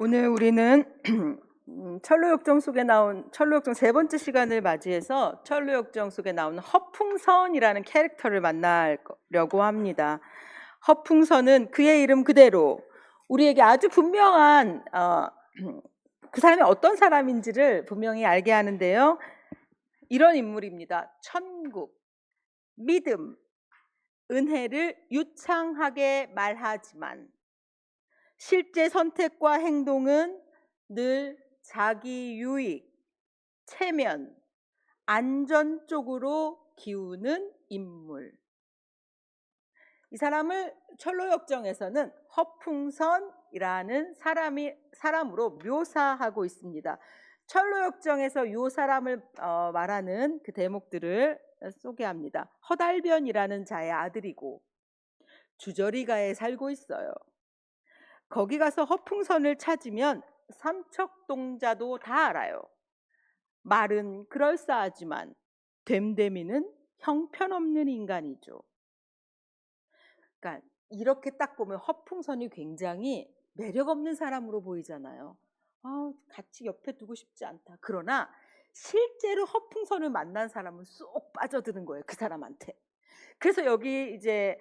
오늘 우리는 철로역정 속에 나온 철로역정 세 번째 시간을 맞이해서 철로역정 속에 나오는 허풍선이라는 캐릭터를 만나려고 합니다. 허풍선은 그의 이름 그대로 우리에게 아주 분명한 그 사람이 어떤 사람인지를 분명히 알게 하는데요. 이런 인물입니다. 천국, 믿음, 은혜를 유창하게 말하지만 실제 선택과 행동은 늘 자기 유익, 체면, 안전 쪽으로 기우는 인물. 이 사람을 철로역정에서는 허풍선이라는 사람으로 묘사하고 있습니다. 철로역정에서 이 사람을 말하는 그 대목들을 소개합니다. 허달변이라는 자의 아들이고 주저리가에 살고 있어요. 거기 가서 허풍선을 찾으면 삼척동자도 다 알아요. 말은 그럴싸하지만 됨됨이는 형편없는 인간이죠. 그러니까 이렇게 딱 보면 허풍선이 굉장히 매력 없는 사람으로 보이잖아요. 같이 옆에 두고 싶지 않다. 그러나 실제로 허풍선을 만난 사람은 쏙 빠져드는 거예요. 그 사람한테. 그래서 여기 이제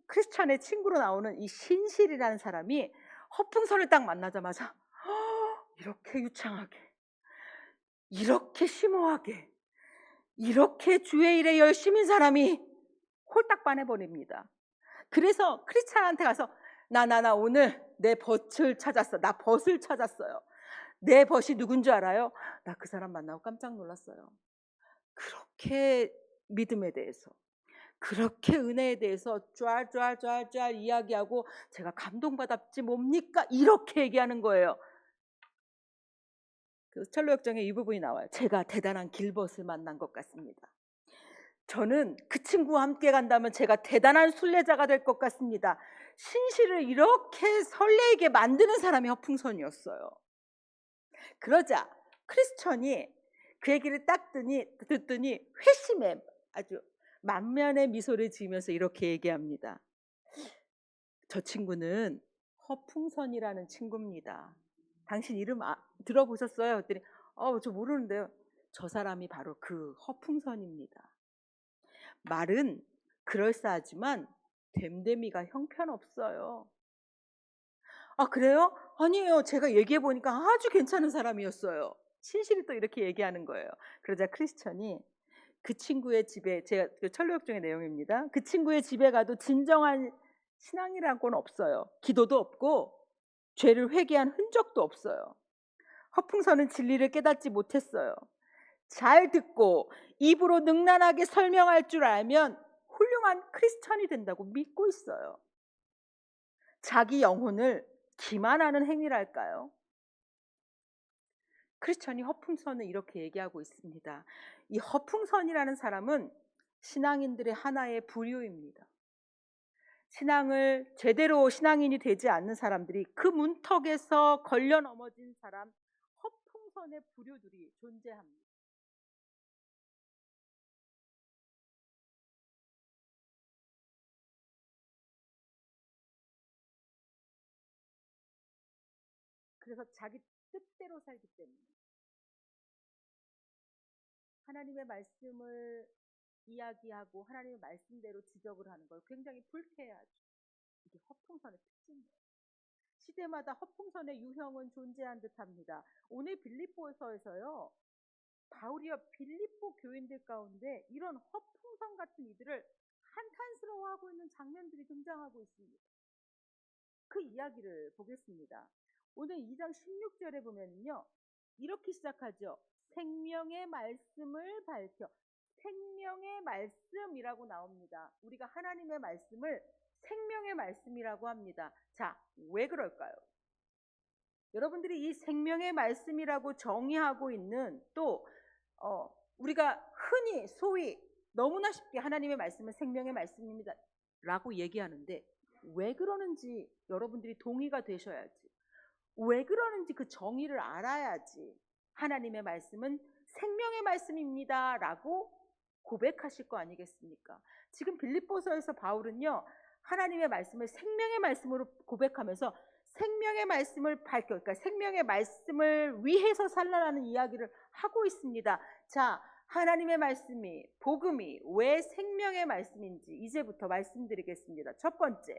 크리스찬의 친구로 나오는 이 신실이라는 사람이 허풍선을 딱 만나자마자 이렇게 유창하게, 이렇게 심오하게, 이렇게 주의 일에 열심인 사람이 홀딱 반해버립니다. 그래서 크리스찬한테 가서 나 오늘 내 벗을 찾았어. 나 벗을 찾았어요. 내 벗이 누군 줄 알아요? 나 그 사람 만나고 깜짝 놀랐어요. 그렇게 믿음에 대해서, 그렇게 은혜에 대해서 쫙 이야기하고 제가 감동받았지 뭡니까? 이렇게 얘기하는 거예요. 그 철로역정에 이 부분이 나와요. 제가 대단한 길벗을 만난 것 같습니다. 저는 그 친구와 함께 간다면 제가 대단한 순례자가 될 것 같습니다. 신실을 이렇게 설레게 만드는 사람이 허풍선이었어요. 그러자 크리스천이 그 얘기를 딱 듣더니 회심에 아주 만면의 미소를 지으면서 이렇게 얘기합니다. 저 친구는 허풍선이라는 친구입니다. 당신 이름 들어보셨어요? 그랬더니 저 모르는데요. 저 사람이 바로 그 허풍선입니다. 말은 그럴싸하지만 됨됨이가 형편없어요. 그래요? 아니에요. 제가 얘기해보니까 아주 괜찮은 사람이었어요. 신실이 또 이렇게 얘기하는 거예요. 그러자 크리스천이 그 친구의 집에, 제가 그 철로역정의 내용입니다. 그 친구의 집에 가도 진정한 신앙이라고는 없어요. 기도도 없고 죄를 회개한 흔적도 없어요. 허풍선은 진리를 깨닫지 못했어요. 잘 듣고 입으로 능란하게 설명할 줄 알면 훌륭한 크리스천이 된다고 믿고 있어요. 자기 영혼을 기만하는 행위랄까요? 크리스천이 허풍선을 이렇게 얘기하고 있습니다. 이 허풍선이라는 사람은 신앙인들의 하나의 부류입니다. 신앙을 제대로 신앙인이 되지 않는 사람들이 그 문턱에서 걸려 넘어진 사람, 허풍선의 부류들이 존재합니다. 그래서 자기 뜻대로 살기 때문에 하나님의 말씀을 이야기하고 하나님의 말씀대로 지적을 하는 걸 굉장히 불쾌해하죠. 이게 허풍선의 특징이에요. 시대마다 허풍선의 유형은 존재한 듯합니다. 오늘 빌립보서에서요, 바울이요 빌립보 교인들 가운데 이런 허풍선 같은 이들을 한탄스러워하고 있는 장면들이 등장하고 있습니다. 그 이야기를 보겠습니다. 오늘 2장 16절에 보면요, 이렇게 시작하죠. 생명의 말씀을 밝혀. 생명의 말씀이라고 나옵니다. 우리가 하나님의 말씀을 생명의 말씀이라고 합니다. 자, 왜 그럴까요? 여러분들이 이 생명의 말씀이라고 정의하고 있는 또 우리가 흔히 소위 너무나 쉽게 하나님의 말씀은 생명의 말씀입니다 라고 얘기하는데 왜 그러는지 여러분들이 동의가 되셔야지. 왜 그러는지 그 정의를 알아야지 하나님의 말씀은 생명의 말씀입니다 라고 고백하실 거 아니겠습니까? 지금 빌립보서에서 바울은요, 하나님의 말씀을 생명의 말씀으로 고백하면서 생명의 말씀을 그러니까 생명의 말씀을 위해서 살라라는 이야기를 하고 있습니다. 자, 하나님의 말씀이, 복음이 왜 생명의 말씀인지 이제부터 말씀드리겠습니다. 첫 번째,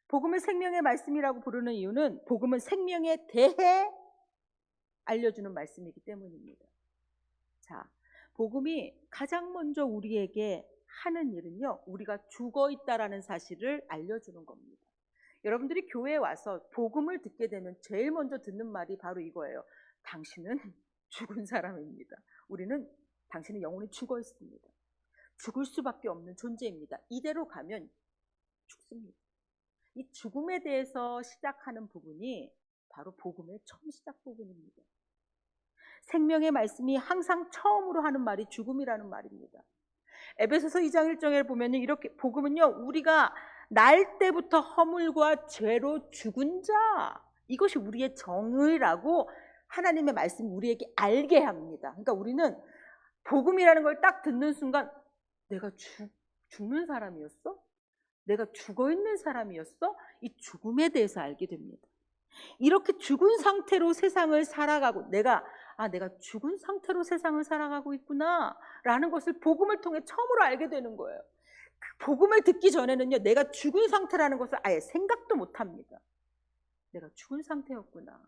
복음을 생명의 말씀이라고 부르는 이유는 복음은 생명에 대해 알려주는 말씀이기 때문입니다. 자, 복음이 가장 먼저 우리에게 하는 일은요, 우리가 죽어 있다라는 사실을 알려주는 겁니다. 여러분들이 교회에 와서 복음을 듣게 되면 제일 먼저 듣는 말이 바로 이거예요. 당신은 죽은 사람입니다. 당신은 영혼이 죽어 있습니다. 죽을 수밖에 없는 존재입니다. 이대로 가면 죽습니다. 이 죽음에 대해서 시작하는 부분이 바로 복음의 처음 시작 부분입니다. 생명의 말씀이 항상 처음으로 하는 말이 죽음이라는 말입니다. 에베소서 2장 1절에 보면 이렇게 복음은요, 우리가 날 때부터 허물과 죄로 죽은 자, 이것이 우리의 정의라고 하나님의 말씀이 우리에게 알게 합니다. 그러니까 우리는 복음이라는 걸 딱 듣는 순간 내가 죽는 사람이었어? 내가 죽어 있는 사람이었어? 이 죽음에 대해서 알게 됩니다. 이렇게 죽은 상태로 세상을 살아가고 내가 죽은 상태로 세상을 살아가고 있구나 라는 것을 복음을 통해 처음으로 알게 되는 거예요. 그 복음을 듣기 전에는요, 내가 죽은 상태라는 것을 아예 생각도 못합니다. 내가 죽은 상태였구나.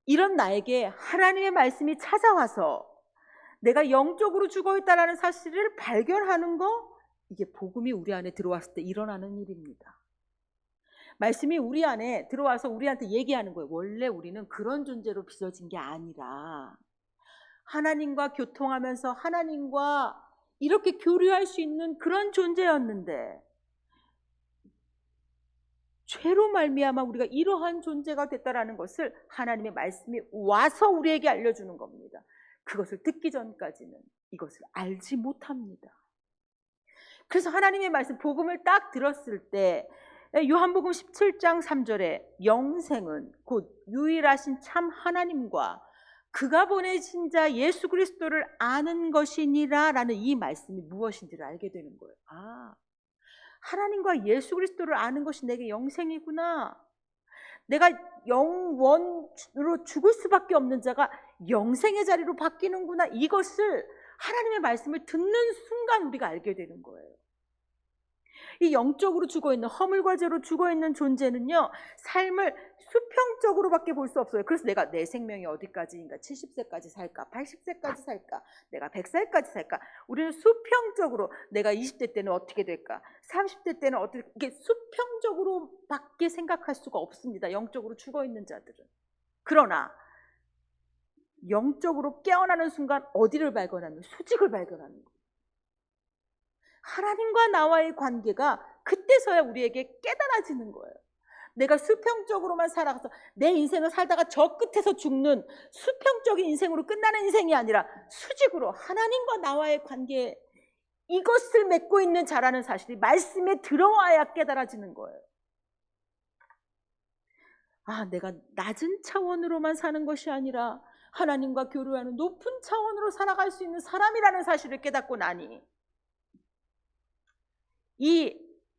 이런 나에게 하나님의 말씀이 찾아와서 내가 영적으로 죽어 있다는 사실을 발견하는 거, 이게 복음이 우리 안에 들어왔을 때 일어나는 일입니다. 말씀이 우리 안에 들어와서 우리한테 얘기하는 거예요. 원래 우리는 그런 존재로 빚어진 게 아니라 하나님과 교통하면서 하나님과 이렇게 교류할 수 있는 그런 존재였는데 죄로 말미암아 우리가 이러한 존재가 됐다라는 것을 하나님의 말씀이 와서 우리에게 알려주는 겁니다. 그것을 듣기 전까지는 이것을 알지 못합니다. 그래서 하나님의 말씀, 복음을 딱 들었을 때 요한복음 17장 3절에 영생은 곧 유일하신 참 하나님과 그가 보내신 자 예수 그리스도를 아는 것이니라 라는 이 말씀이 무엇인지를 알게 되는 거예요. 하나님과 예수 그리스도를 아는 것이 내게 영생이구나. 내가 영원으로 죽을 수밖에 없는 자가 영생의 자리로 바뀌는구나. 이것을 하나님의 말씀을 듣는 순간 우리가 알게 되는 거예요. 이 영적으로 죽어있는, 허물과 죄로 죽어있는 존재는요, 삶을 수평적으로밖에 볼 수 없어요. 그래서 내가 내 생명이 어디까지인가, 70세까지 살까, 80세까지 살까, 내가 100살까지 살까. 우리는 수평적으로 내가 20대 때는 어떻게 될까, 30대 때는 어떻게, 이게 수평적으로밖에 생각할 수가 없습니다. 영적으로 죽어있는 자들은. 그러나 영적으로 깨어나는 순간 어디를 발견하는, 수직을 발견하는 거예요. 하나님과 나와의 관계가 그때서야 우리에게 깨달아지는 거예요. 내가 수평적으로만 살아가서 내 인생을 살다가 저 끝에서 죽는 수평적인 인생으로 끝나는 인생이 아니라 수직으로 하나님과 나와의 관계, 이것을 맺고 있는 자라는 사실이 말씀에 들어와야 깨달아지는 거예요. 내가 낮은 차원으로만 사는 것이 아니라 하나님과 교류하는 높은 차원으로 살아갈 수 있는 사람이라는 사실을 깨닫고 나니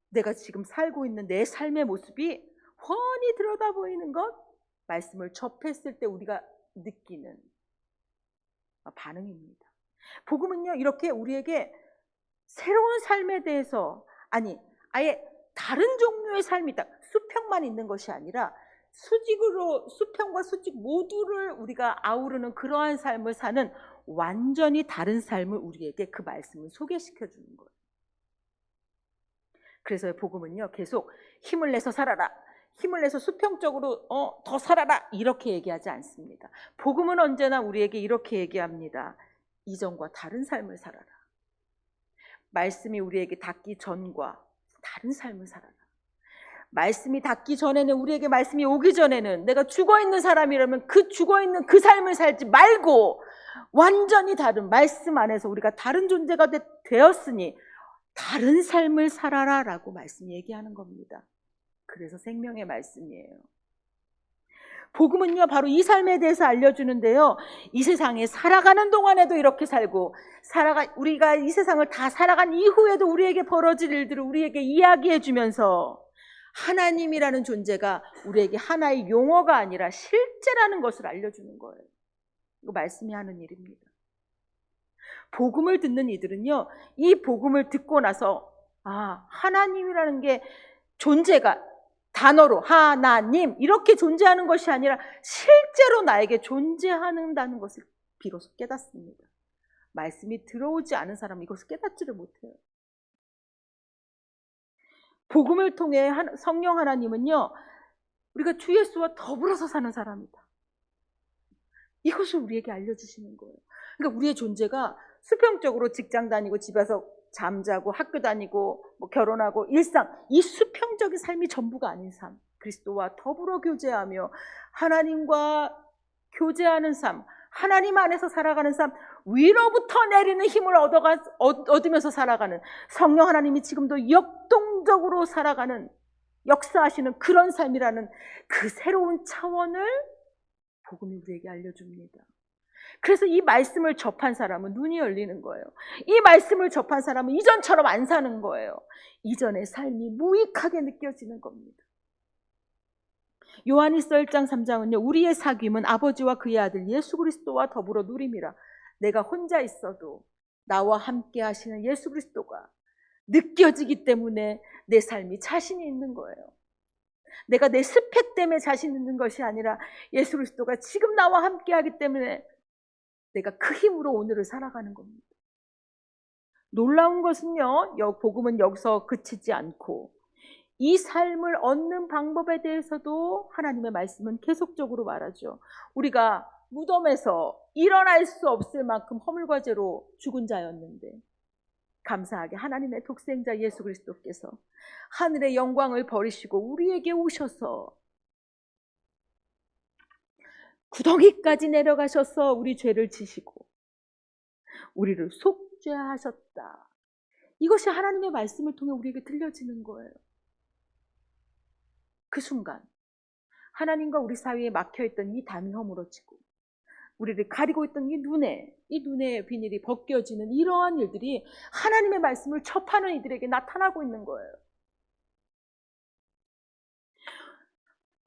내가 지금 살고 있는 내 삶의 모습이 훤히 들여다 보이는 것, 말씀을 접했을 때 우리가 느끼는 반응입니다. 복음은요, 이렇게 우리에게 새로운 삶에 대해서, 아예 다른 종류의 삶이다, 수평만 있는 것이 아니라 수직으로, 수평과 수직 모두를 우리가 아우르는 그러한 삶을 사는 완전히 다른 삶을 우리에게 그 말씀을 소개시켜 주는 거예요. 그래서 복음은요, 계속 힘을 내서 살아라, 힘을 내서 수평적으로 더 살아라, 이렇게 얘기하지 않습니다. 복음은 언제나 우리에게 이렇게 얘기합니다. 이전과 다른 삶을 살아라. 말씀이 우리에게 닿기 전과 다른 삶을 살아라. 말씀이 닿기 전에는, 우리에게 말씀이 오기 전에는 내가 죽어있는 사람이라면 그 죽어있는 그 삶을 살지 말고 완전히 다른 말씀 안에서 우리가 다른 존재가 되었으니 다른 삶을 살아라 라고 말씀이 얘기하는 겁니다. 그래서 생명의 말씀이에요. 복음은요, 바로 이 삶에 대해서 알려주는데요, 이 세상에 살아가는 동안에도 이렇게 살고, 우리가 이 세상을 다 살아간 이후에도 우리에게 벌어질 일들을 우리에게 이야기해 주면서 하나님이라는 존재가 우리에게 하나의 용어가 아니라 실제라는 것을 알려주는 거예요. 이거 말씀이 하는 일입니다. 복음을 듣는 이들은요, 이 복음을 듣고 나서 하나님이라는 게 존재가 단어로 하나님 이렇게 존재하는 것이 아니라 실제로 나에게 존재한다는 것을 비로소 깨닫습니다. 말씀이 들어오지 않은 사람은 이것을 깨닫지를 못해요. 복음을 통해 성령 하나님은요, 우리가 주 예수와 더불어서 사는 사람이다. 이것을 우리에게 알려주시는 거예요. 그러니까 우리의 존재가 수평적으로 직장 다니고 집에서 잠자고 학교 다니고 결혼하고 일상, 이 수평적인 삶이 전부가 아닌 삶, 그리스도와 더불어 교제하며 하나님과 교제하는 삶, 하나님 안에서 살아가는 삶, 위로부터 내리는 힘을 얻으면서 살아가는, 성령 하나님이 지금도 역동적으로 살아가는, 역사하시는 그런 삶이라는 그 새로운 차원을 복음이 우리에게 알려줍니다. 그래서 이 말씀을 접한 사람은 눈이 열리는 거예요. 이 말씀을 접한 사람은 이전처럼 안 사는 거예요. 이전의 삶이 무익하게 느껴지는 겁니다. 요한일서 1장 3장은요, 우리의 사귐은 아버지와 그의 아들 예수 그리스도와 더불어 누림이라. 내가 혼자 있어도 나와 함께 하시는 예수 그리스도가 느껴지기 때문에 내 삶이 자신이 있는 거예요. 내가 내 스펙 때문에 자신 있는 것이 아니라 예수 그리스도가 지금 나와 함께 하기 때문에 내가 그 힘으로 오늘을 살아가는 겁니다. 놀라운 것은요, 복음은 여기서 그치지 않고 이 삶을 얻는 방법에 대해서도 하나님의 말씀은 계속적으로 말하죠. 우리가 무덤에서 일어날 수 없을 만큼 허물과 죄로 죽은 자였는데 감사하게 하나님의 독생자 예수 그리스도께서 하늘의 영광을 버리시고 우리에게 오셔서 구덩이까지 내려가셔서 우리 죄를 지시고 우리를 속죄하셨다. 이것이 하나님의 말씀을 통해 우리에게 들려지는 거예요. 그 순간 하나님과 우리 사이에 막혀있던 이 담이 허물어지고 우리를 가리고 있던 이 눈의 비닐이 벗겨지는 이러한 일들이 하나님의 말씀을 접하는 이들에게 나타나고 있는 거예요.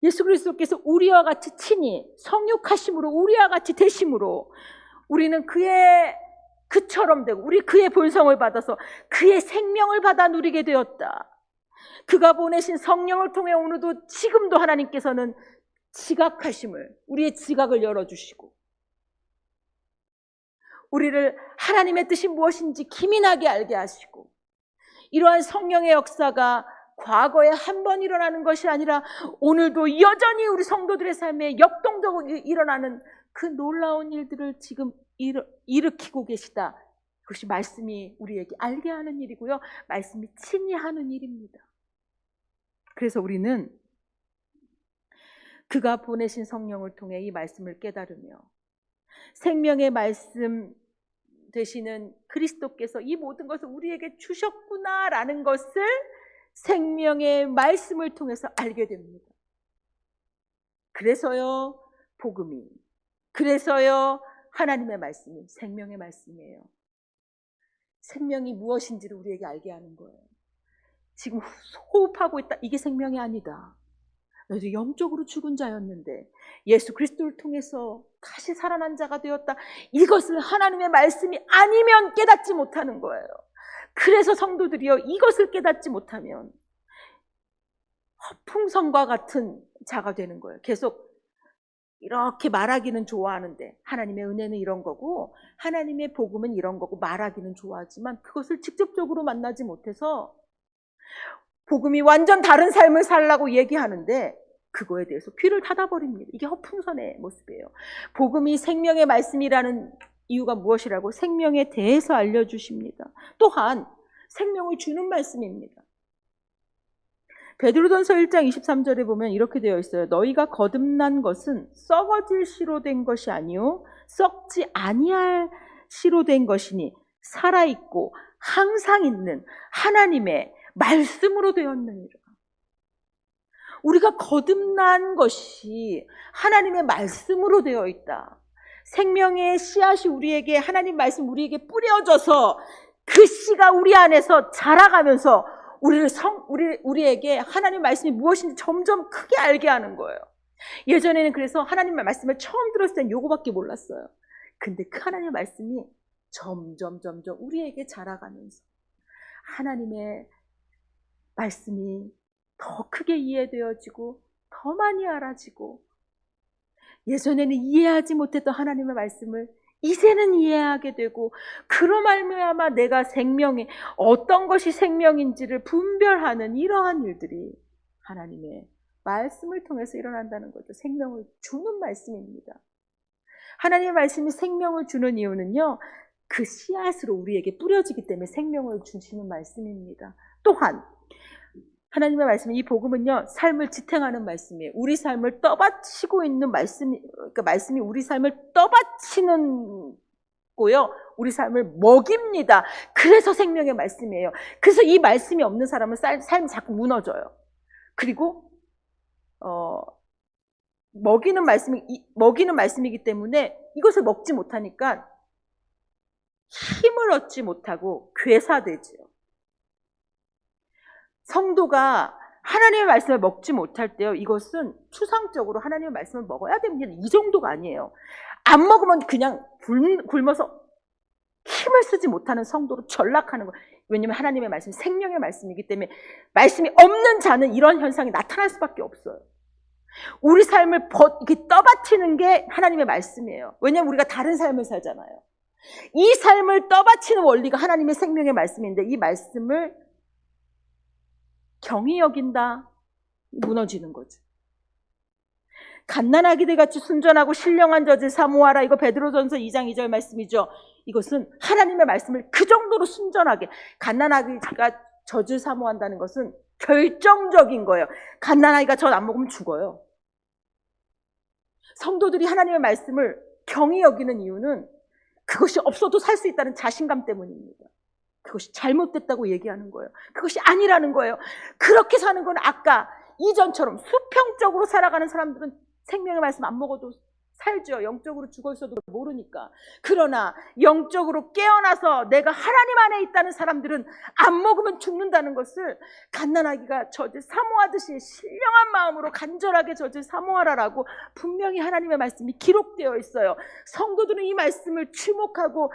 예수 그리스도께서 우리와 같이 친히 성육하심으로 우리와 같이 되심으로 우리는 그처럼 되고 그의 본성을 받아서 그의 생명을 받아 누리게 되었다. 그가 보내신 성령을 통해 오늘도 지금도 하나님께서는 우리의 지각을 열어주시고 우리를 하나님의 뜻이 무엇인지 기민하게 알게 하시고 이러한 성령의 역사가 과거에 한 번 일어나는 것이 아니라 오늘도 여전히 우리 성도들의 삶에 역동적으로 일어나는 그 놀라운 일들을 지금 일으키고 계시다. 그것이 말씀이 우리에게 알게 하는 일이고요. 말씀이 친히 하는 일입니다. 그래서 우리는 그가 보내신 성령을 통해 이 말씀을 깨달으며 생명의 말씀 되시는 그리스도께서 이 모든 것을 우리에게 주셨구나라는 것을 생명의 말씀을 통해서 알게 됩니다. 그래서요, 복음이, 그래서요, 하나님의 말씀이 생명의 말씀이에요. 생명이 무엇인지를 우리에게 알게 하는 거예요. 지금 호흡하고 있다, 이게 생명이 아니다. 너도 영적으로 죽은 자였는데 예수 그리스도를 통해서 다시 살아난 자가 되었다. 이것을 하나님의 말씀이 아니면 깨닫지 못하는 거예요. 그래서 성도들이요, 이것을 깨닫지 못하면 허풍성과 같은 자가 되는 거예요. 계속 이렇게 말하기는 좋아하는데 하나님의 은혜는 이런 거고 하나님의 복음은 이런 거고 말하기는 좋아하지만 그것을 직접적으로 만나지 못해서 복음이 완전 다른 삶을 살라고 얘기하는데 그거에 대해서 귀를 닫아버립니다. 이게 허풍선의 모습이에요. 복음이 생명의 말씀이라는 이유가 무엇이라고 생명에 대해서 알려주십니다. 또한 생명을 주는 말씀입니다. 베드로전서 1장 23절에 보면 이렇게 되어 있어요. 너희가 거듭난 것은 썩어질 씨로 된 것이 아니요 썩지 아니할 씨로 된 것이니 살아있고 항상 있는 하나님의 말씀으로 되었느니라. 우리가 거듭난 것이 하나님의 말씀으로 되어 있다. 생명의 씨앗이 우리에게, 하나님 말씀 우리에게 뿌려져서 그 씨가 우리 안에서 자라가면서 우리에게 하나님 말씀이 무엇인지 점점 크게 알게 하는 거예요. 예전에는 그래서 하나님의 말씀을 처음 들었을 땐 요거밖에 몰랐어요. 근데 그 하나님의 말씀이 점점 우리에게 자라가면서 하나님의 말씀이 더 크게 이해되어지고 더 많이 알아지고, 예전에는 이해하지 못했던 하나님의 말씀을 이제는 이해하게 되고, 그로 말미암아 내가 생명이 어떤 것이 생명인지를 분별하는 이러한 일들이 하나님의 말씀을 통해서 일어난다는 거죠. 생명을 주는 말씀입니다. 하나님의 말씀이 생명을 주는 이유는요, 그 씨앗으로 우리에게 뿌려지기 때문에 생명을 주시는 말씀입니다. 또한 하나님의 말씀, 이 복음은요, 삶을 지탱하는 말씀이에요. 우리 삶을 떠받치고 있는 그러니까 말씀이 우리 삶을 떠받치는 고요, 우리 삶을 먹입니다. 그래서 생명의 말씀이에요. 그래서 이 말씀이 없는 사람은 삶이 자꾸 무너져요. 그리고 먹이는 말씀이기 때문에 이것을 먹지 못하니까 힘을 얻지 못하고 괴사되죠. 성도가 하나님의 말씀을 먹지 못할 때요, 이것은 추상적으로 하나님의 말씀을 먹어야 됩니다, 이 정도가 아니에요. 안 먹으면 그냥 굶어서 힘을 쓰지 못하는 성도로 전락하는 거예요. 왜냐하면 하나님의 말씀이 생명의 말씀이기 때문에 말씀이 없는 자는 이런 현상이 나타날 수밖에 없어요. 우리 삶을 이렇게 떠받치는 게 하나님의 말씀이에요. 왜냐하면 우리가 다른 삶을 살잖아요. 이 삶을 떠받치는 원리가 하나님의 생명의 말씀인데, 이 말씀을 경히 여긴다, 무너지는 거죠. 갓난아기들 같이 순전하고 신령한 젖을 사모하라, 이거 베드로전서 2장 2절 말씀이죠. 이것은 하나님의 말씀을 그 정도로 순전하게, 갓난아기가 젖을 사모한다는 것은 결정적인 거예요. 갓난아기가 젖 안 먹으면 죽어요. 성도들이 하나님의 말씀을 경히 여기는 이유는 그것이 없어도 살 수 있다는 자신감 때문입니다. 그것이 잘못됐다고 얘기하는 거예요. 그것이 아니라는 거예요. 그렇게 사는 건 아까 이전처럼 수평적으로 살아가는 사람들은 생명의 말씀 안 먹어도 살죠. 영적으로 죽어 있어도 모르니까. 그러나 영적으로 깨어나서 내가 하나님 안에 있다는 사람들은 안 먹으면 죽는다는 것을 갓난아기가 젖을 사모하듯이 신령한 마음으로 간절하게 젖을 사모하라라고 분명히 하나님의 말씀이 기록되어 있어요. 성도들은 이 말씀을 주목하고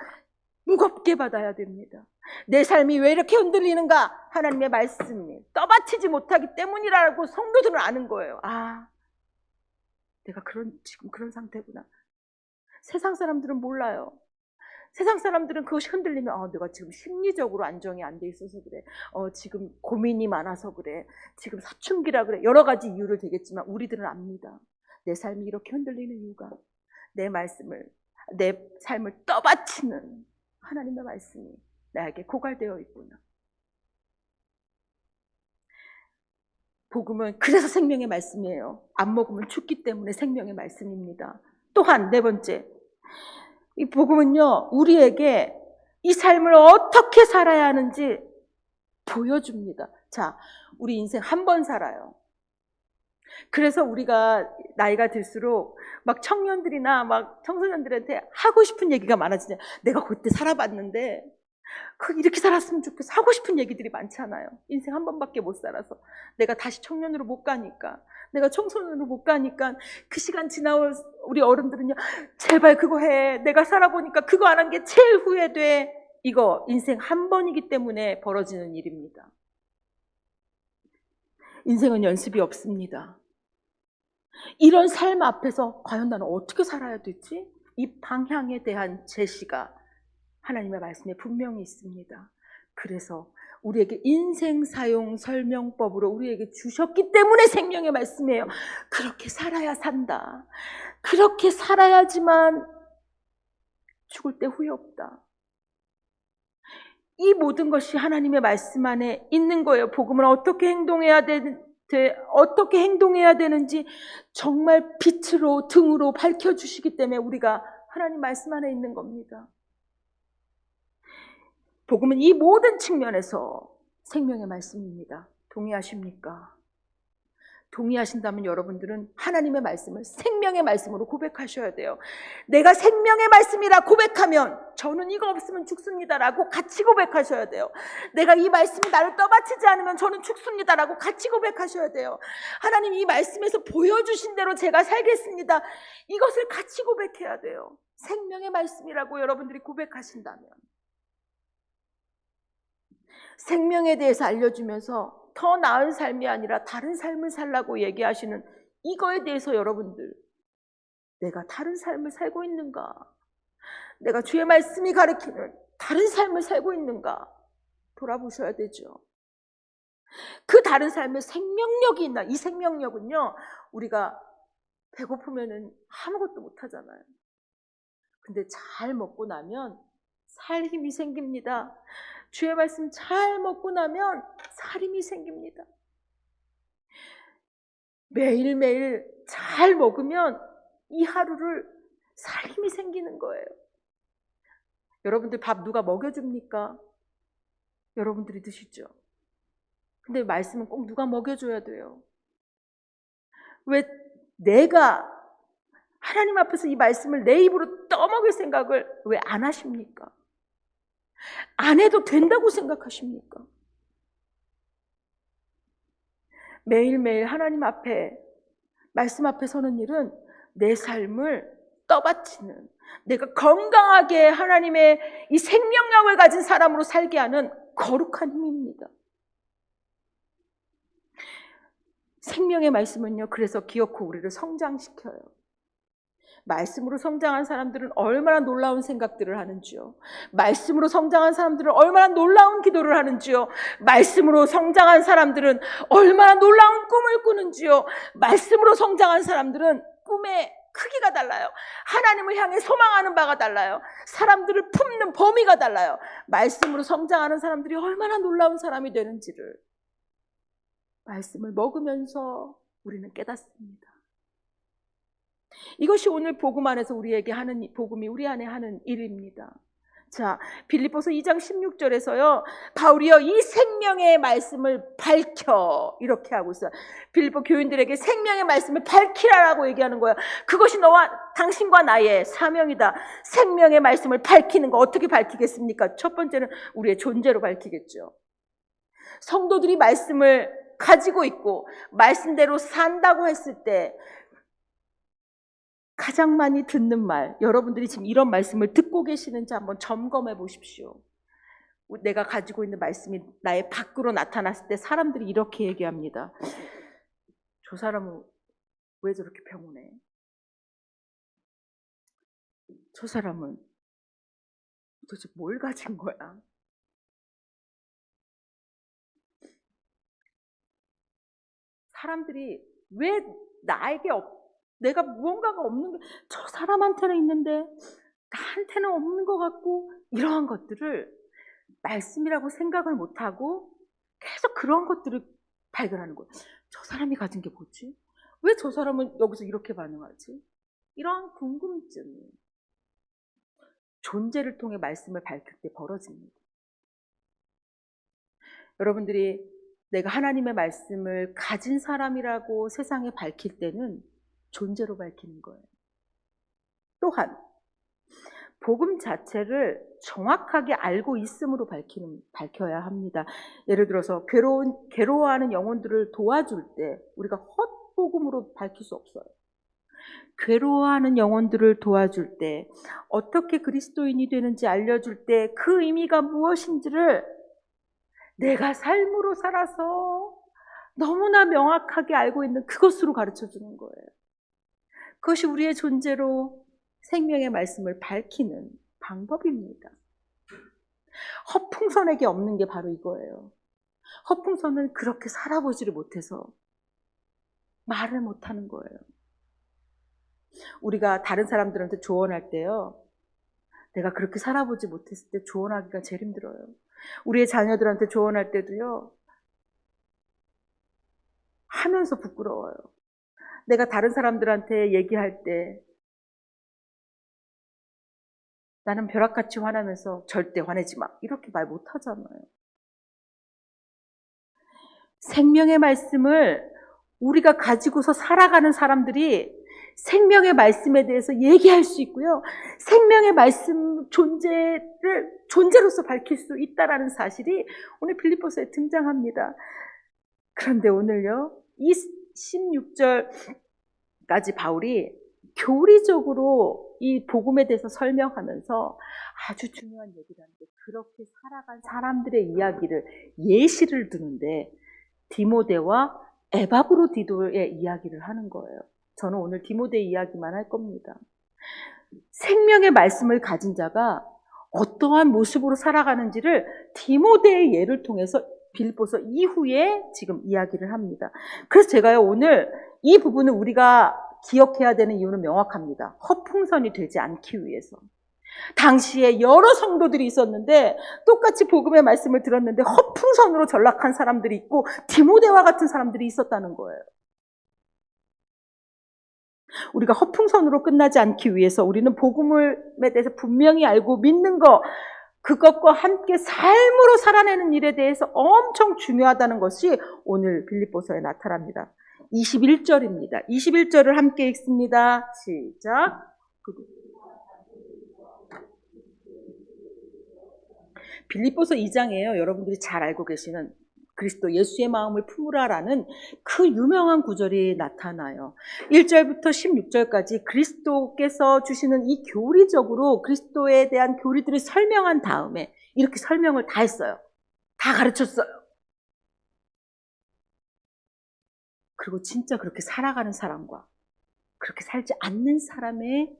무겁게 받아야 됩니다. 내 삶이 왜 이렇게 흔들리는가? 하나님의 말씀이 떠받치지 못하기 때문이라고 성도들은 아는 거예요. 아, 내가 지금 그런 상태구나. 세상 사람들은 몰라요. 세상 사람들은 그것이 흔들리면 내가 지금 심리적으로 안정이 안 돼 있어서 그래. 지금 고민이 많아서 그래. 지금 사춘기라 그래. 여러 가지 이유를 되겠지만 우리들은 압니다. 내 삶이 이렇게 흔들리는 이유가 내 삶을 떠받치는 하나님의 말씀이 나에게 고갈되어 있구나. 복음은 그래서 생명의 말씀이에요. 안 먹으면 죽기 때문에 생명의 말씀입니다. 또한 네 번째, 이 복음은요, 우리에게 이 삶을 어떻게 살아야 하는지 보여줍니다. 자, 우리 인생 한 번 살아요. 그래서 우리가 나이가 들수록 막 청년들이나 막 청소년들한테 하고 싶은 얘기가 많아지냐. 내가 그때 살아봤는데 이렇게 살았으면 좋겠어. 하고 싶은 얘기들이 많잖아요. 인생 한 번밖에 못 살아서. 내가 다시 청년으로 못 가니까, 내가 청소년으로 못 가니까. 그 시간 지나올 우리 어른들은요, 제발 그거 해. 내가 살아보니까 그거 안 한 게 제일 후회돼. 이거 인생 한 번이기 때문에 벌어지는 일입니다. 인생은 연습이 없습니다. 이런 삶 앞에서 과연 나는 어떻게 살아야 되지? 이 방향에 대한 제시가 하나님의 말씀에 분명히 있습니다. 그래서 우리에게 인생 사용 설명법으로 우리에게 주셨기 때문에 생명의 말씀이에요. 그렇게 살아야 산다. 그렇게 살아야지만 죽을 때 후회 없다. 이 모든 것이 하나님의 말씀 안에 있는 거예요. 복음은 어떻게 행동해야 되는지 정말 빛으로 등으로 밝혀주시기 때문에 우리가 하나님 말씀 안에 있는 겁니다. 복음은 이 모든 측면에서 생명의 말씀입니다. 동의하십니까? 동의하신다면 여러분들은 하나님의 말씀을 생명의 말씀으로 고백하셔야 돼요. 내가 생명의 말씀이라 고백하면 저는 이거 없으면 죽습니다라고 같이 고백하셔야 돼요. 내가 이 말씀이 나를 떠받치지 않으면 저는 죽습니다라고 같이 고백하셔야 돼요. 하나님 이 말씀에서 보여주신 대로 제가 살겠습니다. 이것을 같이 고백해야 돼요. 생명의 말씀이라고 여러분들이 고백하신다면. 생명에 대해서 알려주면서 더 나은 삶이 아니라 다른 삶을 살라고 얘기하시는 이거에 대해서 여러분들, 내가 다른 삶을 살고 있는가? 내가 주의 말씀이 가르치는 다른 삶을 살고 있는가? 돌아보셔야 되죠. 그 다른 삶에 생명력이 있나? 이 생명력은요, 우리가 배고프면은 아무것도 못 하잖아요. 근데 잘 먹고 나면 살 힘이 생깁니다. 주의 말씀 잘 먹고 나면 살 힘이 생깁니다. 매일매일 잘 먹으면 이 하루를 살 힘이 생기는 거예요. 여러분들 밥 누가 먹여줍니까? 여러분들이 드시죠. 근데 말씀은 꼭 누가 먹여줘야 돼요. 왜 내가 하나님 앞에서 이 말씀을 내 입으로 떠먹일 생각을 왜 안 하십니까? 안 해도 된다고 생각하십니까? 매일매일 하나님 앞에, 말씀 앞에 서는 일은 내 삶을 떠받치는, 내가 건강하게 하나님의 이 생명력을 가진 사람으로 살게 하는 거룩한 힘입니다. 생명의 말씀은요, 그래서 기어코 우리를 성장시켜요. 말씀으로 성장한 사람들은 얼마나 놀라운 생각들을 하는지요. 말씀으로 성장한 사람들은 얼마나 놀라운 기도를 하는지요. 말씀으로 성장한 사람들은 얼마나 놀라운 꿈을 꾸는지요. 말씀으로 성장한 사람들은 꿈의 크기가 달라요. 하나님을 향해 소망하는 바가 달라요. 사람들을 품는 범위가 달라요. 말씀으로 성장하는 사람들이 얼마나 놀라운 사람이 되는지를 말씀을 먹으면서 우리는 깨닫습니다. 이것이 오늘 복음 안에서 우리에게 하는, 복음이 우리 안에 하는 일입니다. 자, 빌립보서 2장 16절에서요, 바울이요, 이 생명의 말씀을 밝혀, 이렇게 하고 있어요. 빌립보 교인들에게 생명의 말씀을 밝히라라고 얘기하는 거예요. 그것이 너와 당신과 나의 사명이다. 생명의 말씀을 밝히는 거 어떻게 밝히겠습니까? 첫 번째는 우리의 존재로 밝히겠죠. 성도들이 말씀을 가지고 있고 말씀대로 산다고 했을 때 가장 많이 듣는 말, 여러분들이 지금 이런 말씀을 듣고 계시는지 한번 점검해 보십시오. 내가 가지고 있는 말씀이 나의 밖으로 나타났을 때 사람들이 이렇게 얘기합니다. 저 사람은 왜 저렇게 평온해? 저 사람은 도대체 뭘 가진 거야? 사람들이 왜 나에게 내가 무언가가 없는 게 저 사람한테는 있는데 나한테는 없는 것 같고, 이러한 것들을 말씀이라고 생각을 못하고 계속 그런 것들을 발견하는 거예요. 저 사람이 가진 게 뭐지? 왜 저 사람은 여기서 이렇게 반응하지? 이러한 궁금증이 존재를 통해 말씀을 밝힐 때 벌어집니다. 여러분들이 내가 하나님의 말씀을 가진 사람이라고 세상에 밝힐 때는 존재로 밝히는 거예요. 또한 복음 자체를 정확하게 알고 있음으로 밝혀야 합니다. 예를 들어서 괴로워하는 영혼들을 도와줄 때 우리가 헛복음으로 밝힐 수 없어요. 괴로워하는 영혼들을 도와줄 때, 어떻게 그리스도인이 되는지 알려줄 때 그 의미가 무엇인지를 내가 삶으로 살아서 너무나 명확하게 알고 있는 그것으로 가르쳐주는 거예요. 그것이 우리의 존재로 생명의 말씀을 밝히는 방법입니다. 허풍선에게 없는 게 바로 이거예요. 허풍선은 그렇게 살아보지를 못해서 말을 못하는 거예요. 우리가 다른 사람들한테 조언할 때요, 내가 그렇게 살아보지 못했을 때 조언하기가 제일 힘들어요. 우리의 자녀들한테 조언할 때도요, 하면서 부끄러워요. 내가 다른 사람들한테 얘기할 때 나는 벼락같이 화나면서 절대 화내지 마, 이렇게 말 못하잖아요. 생명의 말씀을 우리가 가지고서 살아가는 사람들이 생명의 말씀에 대해서 얘기할 수 있고요. 생명의 말씀 존재로서 밝힐 수 있다라는 사실이 오늘 빌립보서에 등장합니다. 그런데 오늘요, 이 16절까지 바울이 교리적으로 이 복음에 대해서 설명하면서 아주 중요한 얘기를 하는데, 그렇게 살아간 사람들의 이야기를, 예시를 드는데 디모데와 에바브로디도의 이야기를 하는 거예요. 저는 오늘 디모데 이야기만 할 겁니다. 생명의 말씀을 가진 자가 어떠한 모습으로 살아가는지를 디모데의 예를 통해서 빌립보서 이후에 지금 이야기를 합니다. 그래서 제가요, 오늘 이 부분을 우리가 기억해야 되는 이유는 명확합니다. 허풍선이 되지 않기 위해서. 당시에 여러 성도들이 있었는데 똑같이 복음의 말씀을 들었는데 허풍선으로 전락한 사람들이 있고 디모데와 같은 사람들이 있었다는 거예요. 우리가 허풍선으로 끝나지 않기 위해서 우리는 복음에 대해서 분명히 알고 믿는 것, 그것과 함께 삶으로 살아내는 일에 대해서 엄청 중요하다는 것이 오늘 빌립보서에 나타납니다. 21절입니다. 21절을 함께 읽습니다. 시작. 빌립보서 2장이에요. 여러분들이 잘 알고 계시는 그리스도 예수의 마음을 품으라라는 그 유명한 구절이 나타나요. 1절부터 16절까지 그리스도께서 주시는 이 교리적으로 그리스도에 대한 교리들을 설명한 다음에 이렇게 설명을 다 했어요. 다 가르쳤어요. 그리고 진짜 그렇게 살아가는 사람과 그렇게 살지 않는 사람이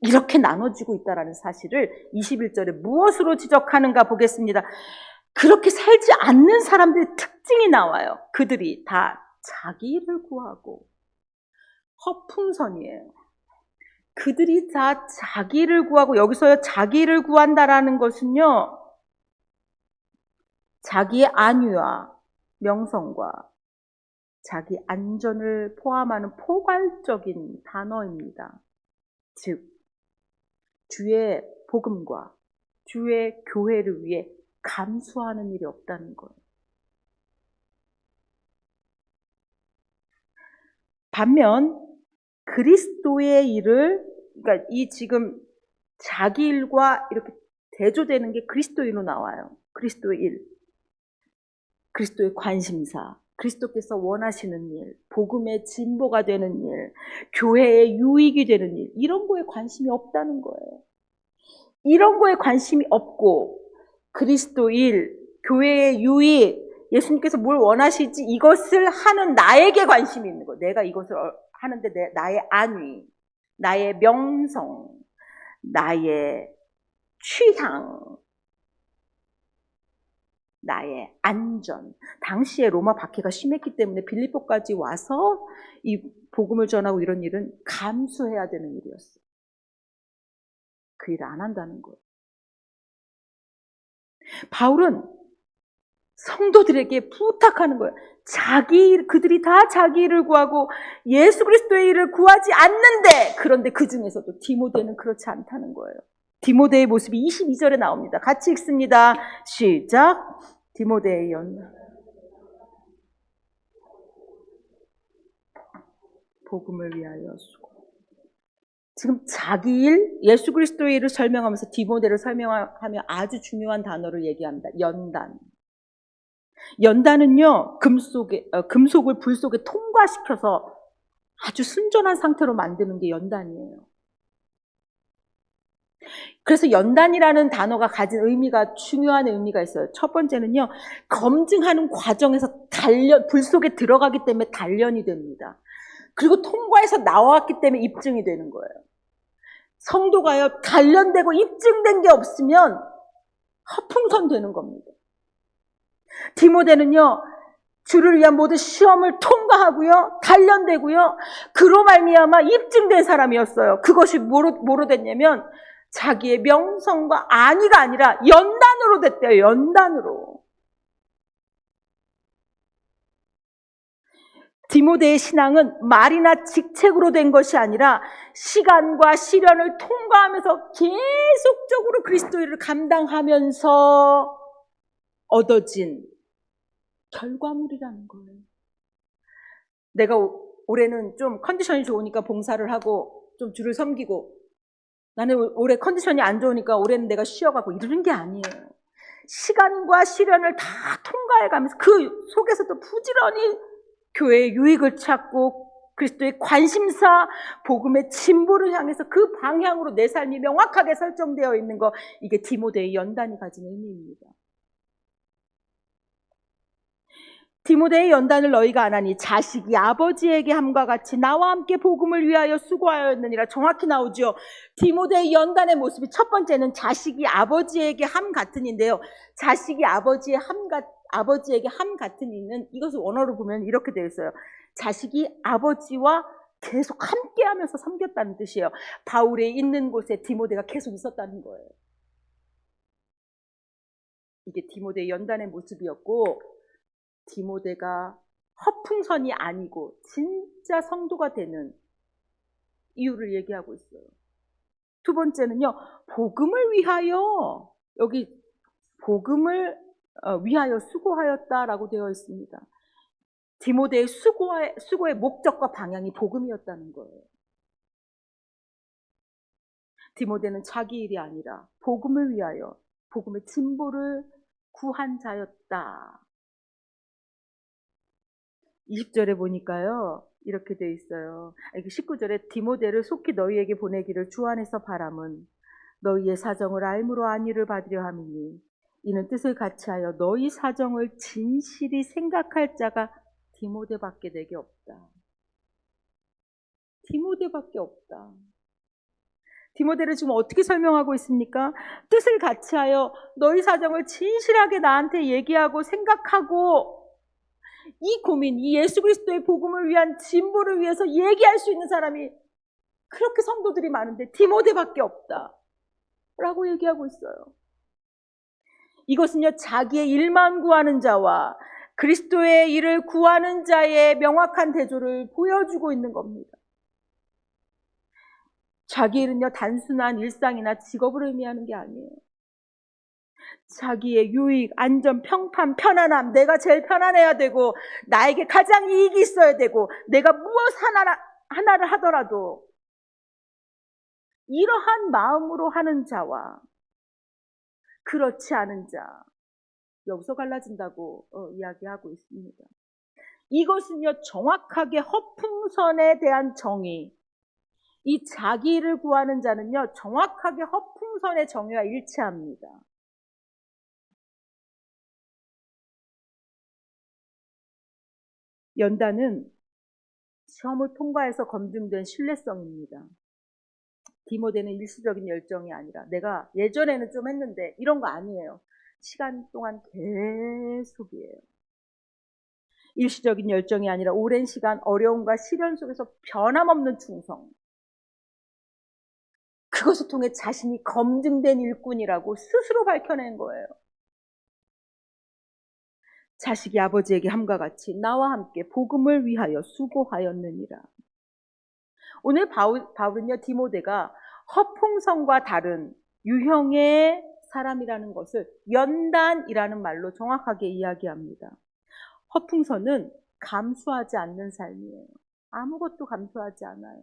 이렇게 나눠지고 있다는 사실을 21절에 무엇으로 지적하는가 보겠습니다. 그렇게 살지 않는 사람들의 특징이 나와요. 그들이 다 자기를 구하고, 허풍선이에요. 그들이 다 자기를 구하고, 여기서 자기를 구한다라는 것은요, 자기의 안위와 명성과 자기 안전을 포함하는 포괄적인 단어입니다. 즉, 주의 복음과 주의 교회를 위해 감수하는 일이 없다는 거예요. 반면 그리스도의 일을, 그러니까 이 지금 자기 일과 이렇게 대조되는 게 그리스도인으로 나와요. 그리스도의 일, 그리스도의 관심사, 그리스도께서 원하시는 일, 복음의 진보가 되는 일, 교회의 유익이 되는 일, 이런 거에 관심이 없다는 거예요. 이런 거에 관심이 없고 그리스도 일, 교회의 유익, 예수님께서 뭘 원하실지 이것을 하는 나에게 관심이 있는 거예요. 내가 이것을 하는데 나의 안위, 나의 명성, 나의 취향, 나의 안전. 당시에 로마 박해가 심했기 때문에 빌립보까지 와서 이 복음을 전하고 이런 일은 감수해야 되는 일이었어요. 그 일을 안 한다는 거예요. 바울은 성도들에게 부탁하는 거예요. 그들이 다 자기 일을 구하고 예수 그리스도의 일을 구하지 않는데, 그런데 그 중에서도 디모데는 그렇지 않다는 거예요. 디모데의 모습이 22절에 나옵니다. 같이 읽습니다. 시작. 디모데의 복음을 위하여 수고. 지금 자기 일, 예수 그리스도의 일을 설명하면서 디모데를 설명하며 아주 중요한 단어를 얘기합니다. 연단. 연단은요, 금속을 불 속에 통과시켜서 아주 순전한 상태로 만드는 게 연단이에요. 그래서 연단이라는 단어가 가진 중요한 의미가 있어요. 첫 번째는요, 검증하는 과정에서 불 속에 들어가기 때문에 단련이 됩니다. 그리고 통과해서 나왔기 때문에 입증이 되는 거예요. 성도가요, 단련되고 입증된 게 없으면 허풍선 되는 겁니다. 디모데는요, 주를 위한 모든 시험을 통과하고요, 단련되고요, 그로 말미암아 입증된 사람이었어요. 그것이 뭐로 됐냐면 자기의 명성과 안위가 아니라 연단으로 됐대요. 연단으로. 디모데의 신앙은 말이나 직책으로 된 것이 아니라 시간과 시련을 통과하면서 계속적으로 그리스도를 감당하면서 얻어진 결과물이라는 거예요. 내가 올해는 좀 컨디션이 좋으니까 봉사를 하고 좀 주를 섬기고, 나는 올해 컨디션이 안 좋으니까 올해는 내가 쉬어가고 이러는 게 아니에요. 시간과 시련을 다 통과해가면서 그 속에서도 부지런히 교회의 유익을 찾고 그리스도의 관심사, 복음의 진보를 향해서 그 방향으로 내 삶이 명확하게 설정되어 있는 거, 이게 디모데의 연단이 가진 의미입니다. 디모데의 연단을 너희가 안 하니 자식이 아버지에게 함과 같이 나와 함께 복음을 위하여 수고하였느니라. 정확히 나오죠. 디모데의 연단의 모습이 첫 번째는 자식이 아버지에게 함 같으니인데요. 자식이 아버지에게 함 같으니는 이것을 원어로 보면 이렇게 되어 있어요. 자식이 아버지와 계속 함께하면서 섬겼다는 뜻이에요. 바울이 있는 곳에 디모데가 계속 있었다는 거예요. 이게 디모데의 연단의 모습이었고, 디모데가 허풍선이 아니고 진짜 성도가 되는 이유를 얘기하고 있어요. 두 번째는요, 복음을 위하여, 여기 복음을 위하여 수고하였다라고 되어 있습니다. 디모데의 수고의 목적과 방향이 복음이었다는 거예요. 디모데는 자기 일이 아니라 복음을 위하여 복음의 진보를 구한 자였다. 20절에 보니까요, 이렇게 돼 있어요. 19절에 디모데를 속히 너희에게 보내기를 주 안에서 바람은 너희의 사정을 알므로 안위를 받으려 함이니 이는 뜻을 같이하여 너희 사정을 진실이 생각할 자가 디모데밖에 내게 없다. 디모데밖에 없다. 디모데를 지금 어떻게 설명하고 있습니까? 뜻을 같이하여 너희 사정을 진실하게 나한테 얘기하고 생각하고, 이 고민, 이 예수 그리스도의 복음을 위한 진보를 위해서 얘기할 수 있는 사람이 그렇게 성도들이 많은데 디모데밖에 없다 라고 얘기하고 있어요. 이것은요, 자기의 일만 구하는 자와 그리스도의 일을 구하는 자의 명확한 대조를 보여주고 있는 겁니다. 자기 일은요, 단순한 일상이나 직업을 의미하는 게 아니에요. 자기의 유익, 안전, 평판, 편안함, 내가 제일 편안해야 되고 나에게 가장 이익이 있어야 되고 내가 무엇 하나를 하더라도 이러한 마음으로 하는 자와 그렇지 않은 자, 여기서 갈라진다고 이야기하고 있습니다. 이것은요, 정확하게 허풍선에 대한 정의, 이 자기를 구하는 자는요, 정확하게 허풍선의 정의와 일치합니다. 연단은 시험을 통과해서 검증된 신뢰성입니다. 디모데는 일시적인 열정이 아니라 내가 예전에는 좀 했는데 이런 거 아니에요. 시간 동안 계속이에요. 일시적인 열정이 아니라 오랜 시간 어려움과 시련 속에서 변함없는 충성. 그것을 통해 자신이 검증된 일꾼이라고 스스로 밝혀낸 거예요. 자식이 아버지에게 함과 같이 나와 함께 복음을 위하여 수고하였느니라. 오늘 바울은요, 디모데가 허풍성과 다른 유형의 사람이라는 것을 연단이라는 말로 정확하게 이야기합니다. 허풍선은 감수하지 않는 삶이에요. 아무것도 감수하지 않아요.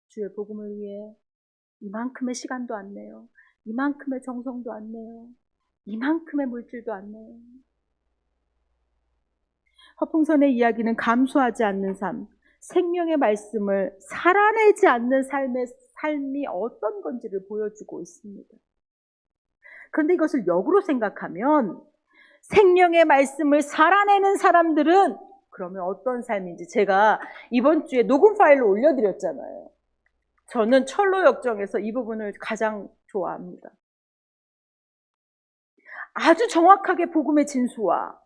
주의 복음을 위해 이만큼의 시간도 안 내요. 이만큼의 정성도 안 내요. 이만큼의 물질도 안 내요. 허풍선의 이야기는 감수하지 않는 삶, 생명의 말씀을 살아내지 않는 삶이 어떤 건지를 보여주고 있습니다. 그런데 이것을 역으로 생각하면 생명의 말씀을 살아내는 사람들은 그러면 어떤 삶인지, 제가 이번 주에 녹음 파일로 올려드렸잖아요. 저는 철로 역정에서 이 부분을 가장 좋아합니다. 아주 정확하게 복음의 진수와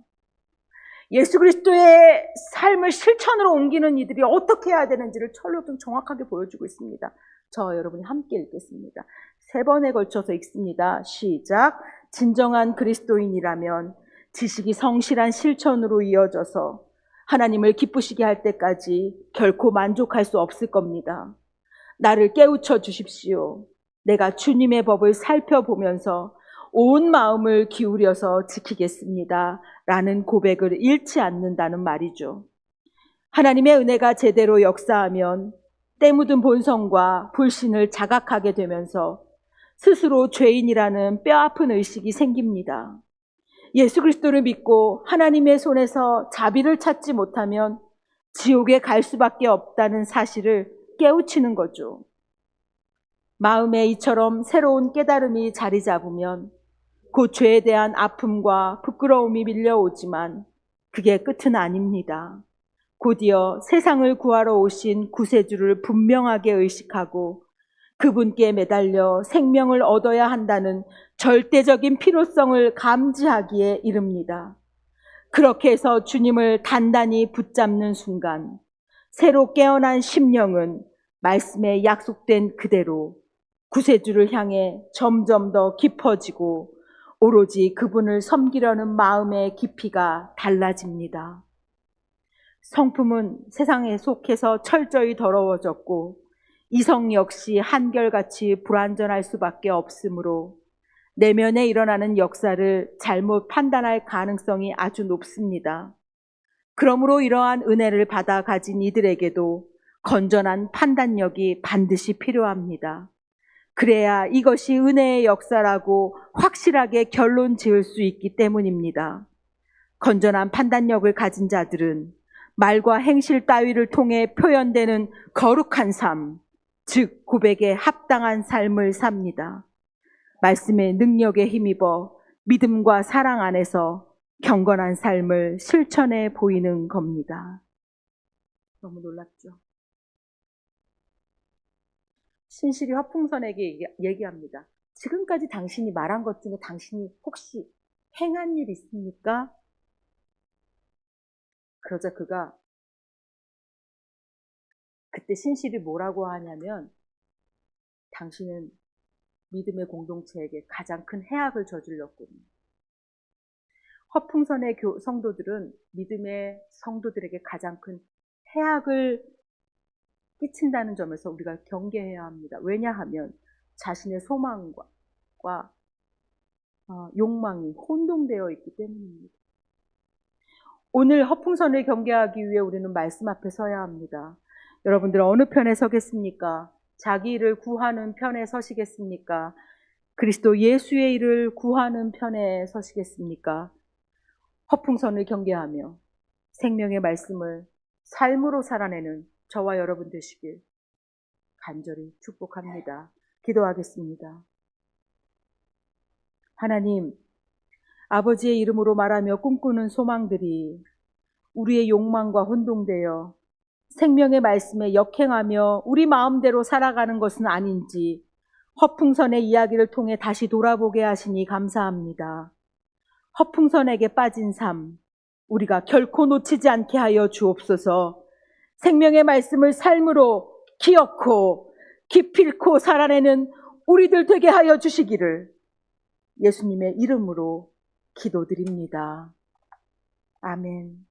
예수 그리스도의 삶을 실천으로 옮기는 이들이 어떻게 해야 되는지를 철로 좀 정확하게 보여주고 있습니다. 저와 여러분이 함께 읽겠습니다. 3번에 걸쳐서 읽습니다. 시작. 진정한 그리스도인이라면 지식이 성실한 실천으로 이어져서 하나님을 기쁘시게 할 때까지 결코 만족할 수 없을 겁니다. 나를 깨우쳐 주십시오. 내가 주님의 법을 살펴보면서 온 마음을 기울여서 지키겠습니다. 라는 고백을 잃지 않는다는 말이죠. 하나님의 은혜가 제대로 역사하면 때 묻은 본성과 불신을 자각하게 되면서 스스로 죄인이라는 뼈아픈 의식이 생깁니다. 예수 그리스도를 믿고 하나님의 손에서 자비를 찾지 못하면 지옥에 갈 수밖에 없다는 사실을 깨우치는 거죠. 마음에 이처럼 새로운 깨달음이 자리 잡으면 그 죄에 대한 아픔과 부끄러움이 밀려오지만 그게 끝은 아닙니다. 곧이어 세상을 구하러 오신 구세주를 분명하게 의식하고 그분께 매달려 생명을 얻어야 한다는 절대적인 필요성을 감지하기에 이릅니다. 그렇게 해서 주님을 단단히 붙잡는 순간 새로 깨어난 심령은 말씀에 약속된 그대로 구세주를 향해 점점 더 깊어지고 오로지 그분을 섬기려는 마음의 깊이가 달라집니다. 성품은 세상에 속해서 철저히 더러워졌고 이성 역시 한결같이 불완전할 수밖에 없으므로 내면에 일어나는 역사를 잘못 판단할 가능성이 아주 높습니다. 그러므로 이러한 은혜를 받아 가진 이들에게도 건전한 판단력이 반드시 필요합니다. 그래야 이것이 은혜의 역사라고 확실하게 결론 지을 수 있기 때문입니다. 건전한 판단력을 가진 자들은 말과 행실 따위를 통해 표현되는 거룩한 삶, 즉 고백에 합당한 삶을 삽니다. 말씀의 능력에 힘입어 믿음과 사랑 안에서 경건한 삶을 실천해 보이는 겁니다. 너무 놀랍죠? 신실이 화풍선에게 얘기합니다. 지금까지 당신이 말한 것 중에 당신이 혹시 행한 일 있습니까? 그러자 그가 그때 신실이 뭐라고 하냐면 당신은 믿음의 공동체에게 가장 큰 해악을 저질렀군요. 허풍선의 성도들은 믿음의 성도들에게 가장 큰 해악을 끼친다는 점에서 우리가 경계해야 합니다. 왜냐하면 자신의 소망과 욕망이 혼동되어 있기 때문입니다. 오늘 허풍선을 경계하기 위해 우리는 말씀 앞에 서야 합니다. 여러분들 어느 편에 서겠습니까? 자기 일을 구하는 편에 서시겠습니까? 그리스도 예수의 일을 구하는 편에 서시겠습니까? 허풍선을 경계하며 생명의 말씀을 삶으로 살아내는 저와 여러분 되시길 간절히 축복합니다. 기도하겠습니다. 하나님, 아버지의 이름으로 말하며 꿈꾸는 소망들이 우리의 욕망과 혼동되어 생명의 말씀에 역행하며 우리 마음대로 살아가는 것은 아닌지 허풍선의 이야기를 통해 다시 돌아보게 하시니 감사합니다. 허풍선에게 빠진 삶, 우리가 결코 놓치지 않게 하여 주옵소서. 생명의 말씀을 삶으로 기억고 기필코 살아내는 우리들 되게 하여 주시기를 예수님의 이름으로 기도드립니다. 아멘.